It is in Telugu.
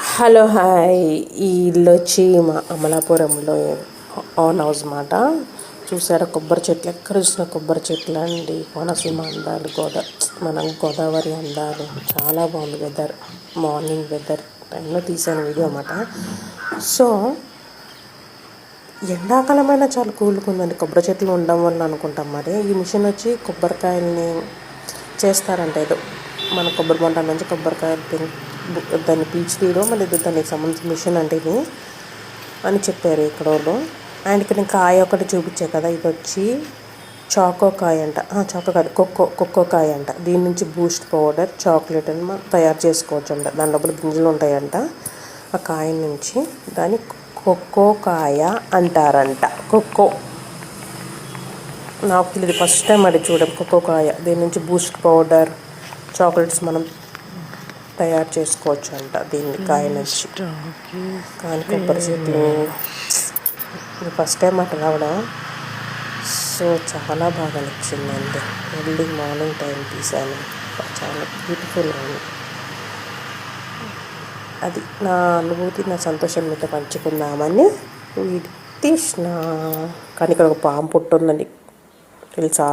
Hello hi. ఈ ఇల్లు వచ్చి మా అమలాపురంలో ఓన్ హౌస్ మాట. చూసారా కొబ్బరి చెట్లు, ఎక్కడ చూసిన కొబ్బరి చెట్లు అండి. కోనసీమ అందాలు, మన గోదావరి అందాలు. చాలా బాగుంది వెదర్. మార్నింగ్ వెదర్ టైంలో తీసాను వీడియో అన్నమాట. సో ఎండాకాలమైనా చాలా కూలుకుందండి కొబ్బరి చెట్లు ఉండడం వల్ల అనుకుంటాం. మరి ఈ మిషన్ వచ్చి కొబ్బరికాయలని చేస్తారంట. ఏదో మన కొబ్బరి బొండ నుంచి కొబ్బరికాయలు దాన్ని పీచు తీయడం, మళ్ళీ దానికి సంబంధించిన మిషన్ అంటే ఇది అని చెప్పారు ఇక్కడ వాళ్ళు. అండ్ ఇక్కడ నేను కాయ ఒకటి చూపించే కదా, ఇది వచ్చి చాకో కాయ అంట. చాకో కాదు, కొక్కో కాయ అంట. దీని నుంచి బూస్ట్ పౌడర్, చాక్లెట్ అని మనం తయారు చేసుకోవచ్చు అంట. దాని లోపల గింజలు ఉంటాయంట. ఆ కాయ నుంచి దాన్ని కొక్కో కాయ అంటారంట. కొక్కో నాకు తెలియదు, ఫస్ట్ టైం అది చూడం. కొక్కో కాయ, దీని నుంచి బూస్ట్ పౌడర్, చాక్లెట్స్ మనం తయారు చేసుకోవచ్చు అంట దీన్ని కాయ నుంచి. కానీ కొబ్బరి చెట్లు ఇది ఫస్ట్ టైం అట్లా రావడం. సో చాలా బాగా నచ్చిందండి. ఎర్లీ మార్నింగ్ టైం తీసాను, చాలా బ్యూటిఫుల్గా ఉంది. అది నా అనుభూతి, నా సంతోషం మీతో పంచుకుందామని వీడి తీసిన. కానీ ఇక్కడ ఒక పాము పుట్టుందండి తెలుసా.